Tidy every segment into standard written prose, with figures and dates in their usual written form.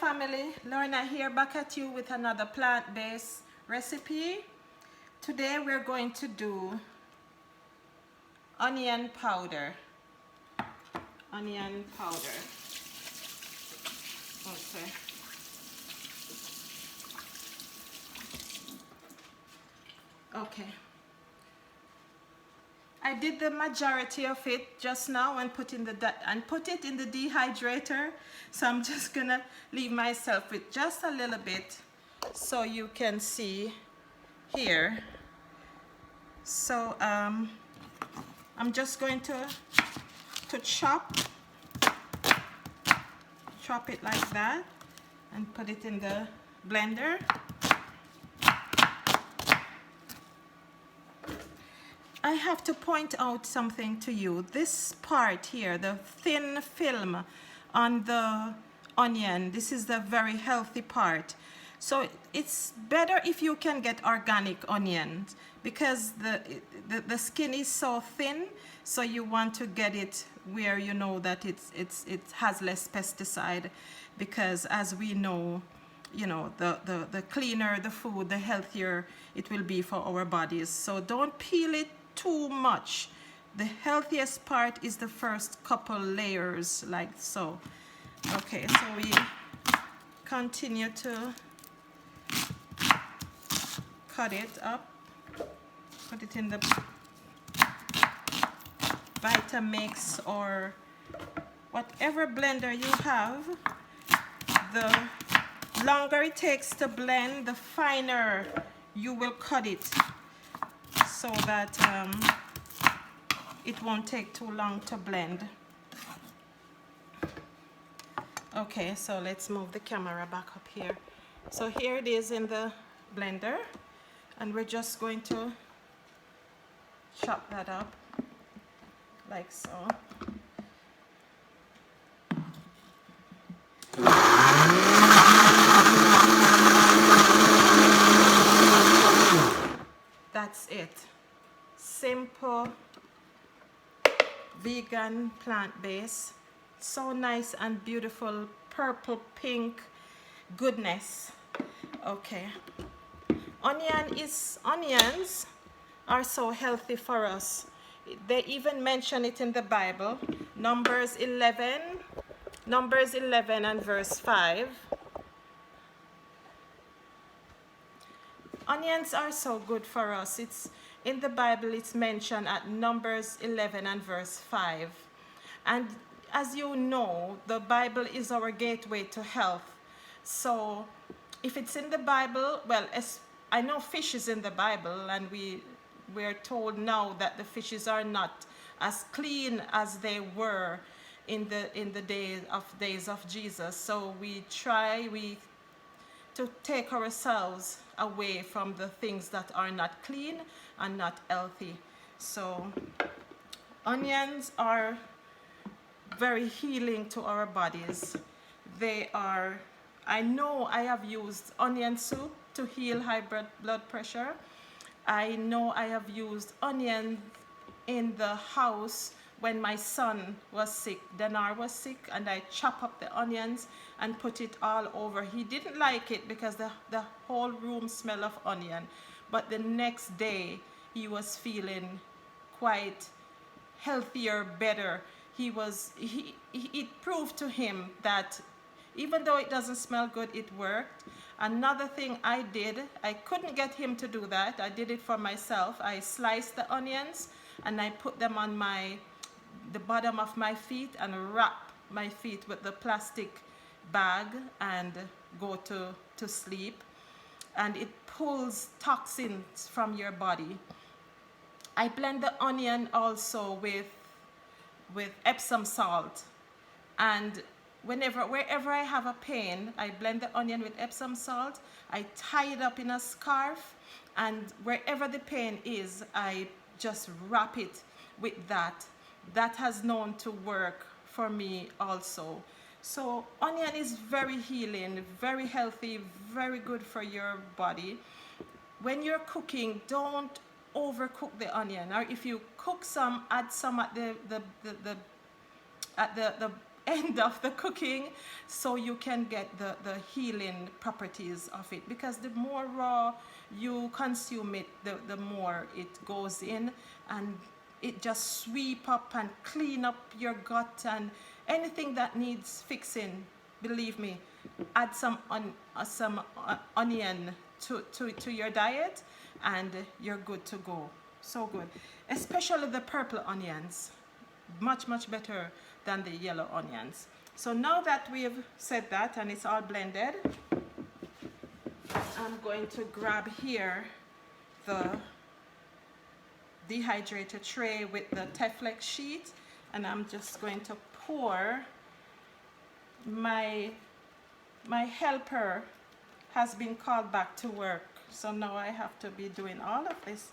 family, Lorna here, back at you with another plant-based recipe. Today we're going to do onion powder. Onion powder. Okay. Okay. I did the majority of it just now and put it in the dehydrator. So I'm just gonna leave myself with just a little bit so you can see here. So I'm just going to chop it like that and put it in the blender. I have to point out something to you. This part here, the thin film on the onion, this is the very healthy part. So it's better if you can get organic onions because the skin is so thin, so you want to get it where you know that it has less pesticide, because as we know, you know, the cleaner the food, the healthier it will be for our bodies. So don't peel it too much. The healthiest part is the first couple layers, like so. Okay, so we continue to cut it up, put it in the Vitamix or whatever blender you have. The longer it takes to blend, the finer you will cut it, so that it won't take too long to blend. Okay, so let's move the camera back up here. So here it is in the blender, and we're just going to chop that up like so. That's it. Simple, vegan, plant-based, so nice and beautiful, purple pink goodness. Okay, onions are so healthy for us. They even mention it in the Bible, Numbers 11 and verse 5. Onions are so good for us. It's in the Bible, it's mentioned at Numbers 11 and verse 5. And as you know, the Bible is our gateway to health. So if it's in the Bible, well, I know fish is in the Bible, and we're told now that the fishes are not as clean as they were in the days of Jesus. So we try to take ourselves away from the things that are not clean and not healthy. So onions are very healing to our bodies. They are, I know I have used onion soup to heal high blood pressure. I know I have used onion in the house when my son was sick, Danar was sick, and I chop up the onions and put it all over. He didn't like it because the whole room smelled of onion. But the next day, he was feeling quite healthier, better. It proved to him that even though it doesn't smell good, it worked. Another thing I did, I couldn't get him to do that. I did it for myself. I sliced the onions and I put them on the bottom of my feet and wrap my feet with the plastic bag and go to sleep. And it pulls toxins from your body. I blend the onion also with Epsom salt, and wherever I have a pain, I blend the onion with Epsom salt. I tie it up in a scarf, and wherever the pain is, I just wrap it with that. That has known to work for me also. So onion is very healing, very healthy, very good for your body. When you're cooking, don't overcook the onion, or if you cook some, add some at the end of the cooking, so you can get the healing properties of it, because the more raw you consume it, the more it goes in, and it just sweep up and clean up your gut, and anything that needs fixing, believe me, add some onion to your diet and you're good to go. So good, especially the purple onions, much better than the yellow onions. So now that we've said that and it's all blended, I'm going to grab here the dehydrator tray with the Teflex sheet, and I'm just going to pour. My helper has been called back to work, so now I have to be doing all of this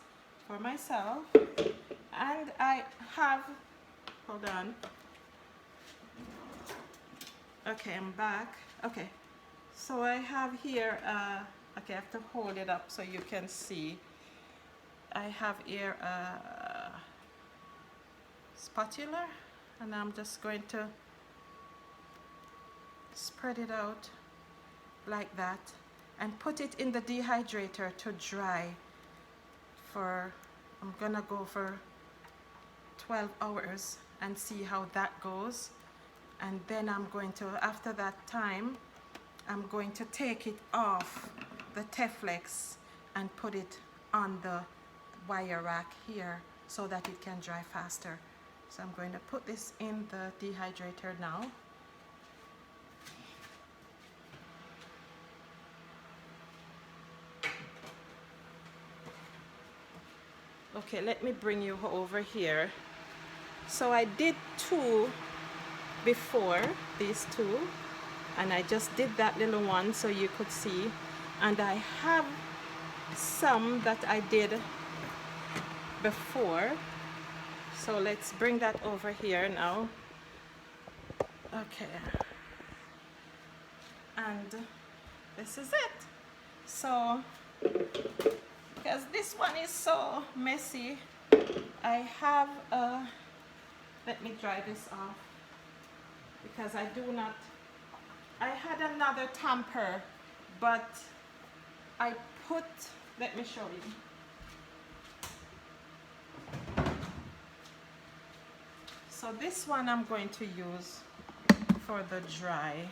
for myself. And I have, hold on, okay, I'm back. Okay, so I have here okay, I have to hold it up so you can see. I have here a spatula, and I'm just going to spread it out like that and put it in the dehydrator to dry for, I'm gonna go for 12 hours and see how that goes. And then I'm going to, after that time, I'm going to take it off the Teflex and put it on the wire rack here so that it can dry faster. So I'm going to put this in the dehydrator now. Okay, let me bring you over here. So I did 2 before, these 2, and I just did that little one so you could see, and I have some that I did before, so let's bring that over here now. Okay, and this is it. So because this one is so messy, I have a, let me dry this off, because I do not, I had another tamper, but I put, let me show you. So this one I'm going to use for the dry.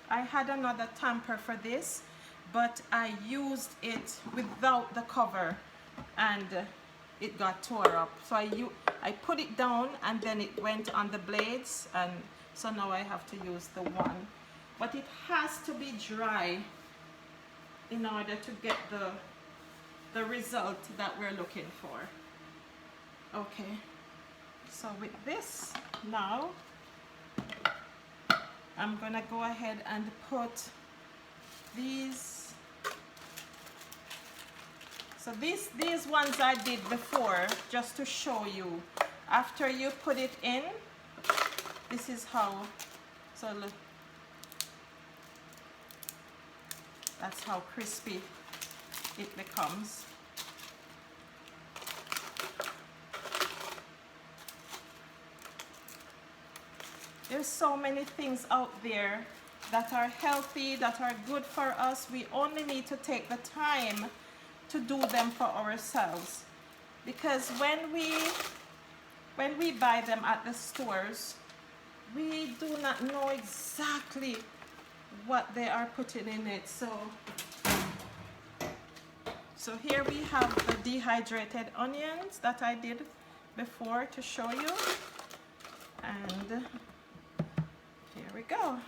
I had another tamper for this, but I used it without the cover and it got tore up. So I put it down and then it went on the blades, and so now I have to use the one. But it has to be dry in order to get the result that we're looking for. Okay, so with this now, I'm gonna go ahead and put these. So these ones I did before, just to show you. After you put it in, this is how, so look, that's how crispy it becomes. There's so many things out there that are healthy, that are good for us. We only need to take the time to do them for ourselves, because when we buy them at the stores, we do not know exactly what they are putting in it. So here we have the dehydrated onions that I did before to show you, and here we go.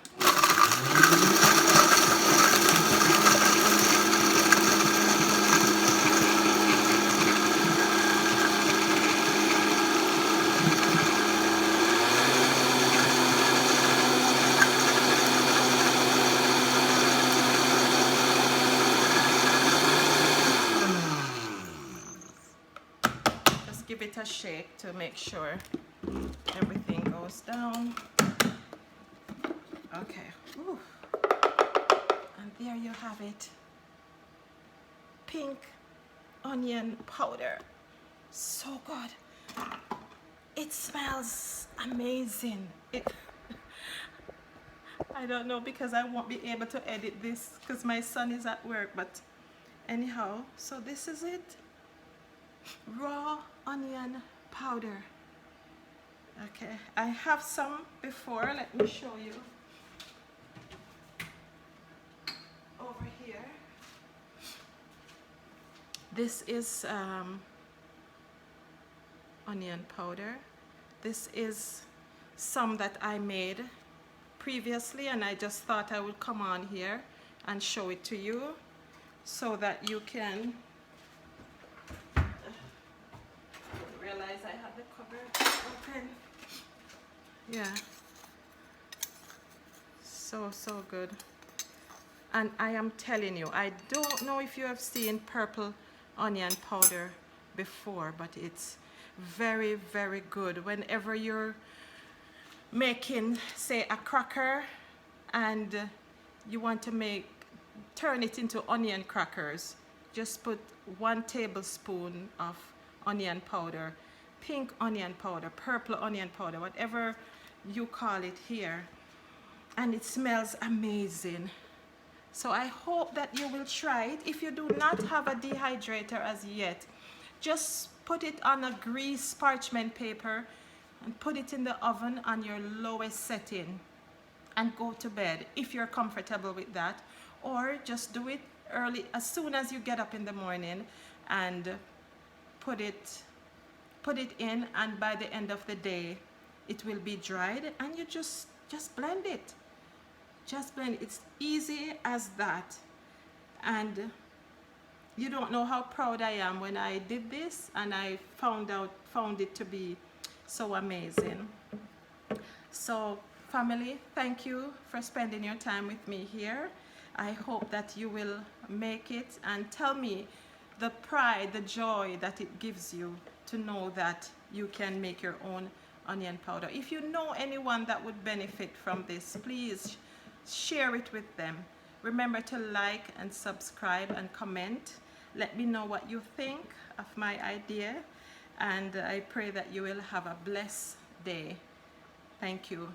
Give it a shake to make sure everything goes down. Okay. Whew. And there you have it. Pink onion powder. So good. It smells amazing. I don't know, because I won't be able to edit this because my son is at work, but anyhow, so this is it. Raw onion powder. Okay, I have some before. Let me show you. Over here. This is onion powder. This is some that I made previously, and I just thought I would come on here and show it to you so that you can realize I have the cover open. Yeah, so good. And I am telling you, I don't know if you have seen purple onion powder before, but it's very, very good whenever you're making, say, a cracker and you want to turn it into onion crackers. Just put 1 tablespoon of onion powder, pink onion powder, purple onion powder, whatever you call it here, and it smells amazing. So I hope that you will try it. If you do not have a dehydrator as yet, just put it on a grease parchment paper and put it in the oven on your lowest setting and go to bed if you're comfortable with that. Or just do it early, as soon as you get up in the morning, and put it in, and by the end of the day it will be dried, and you just blend it. Just blend it. It's easy as that. And you don't know how proud I am when I did this and I found it to be so amazing. So family, thank you for spending your time with me here. I hope that you will make it, and tell me the pride, the joy that it gives you to know that you can make your own onion powder. If you know anyone that would benefit from this, please share it with them. Remember to like and subscribe and comment. Let me know what you think of my idea, and I pray that you will have a blessed day. Thank you.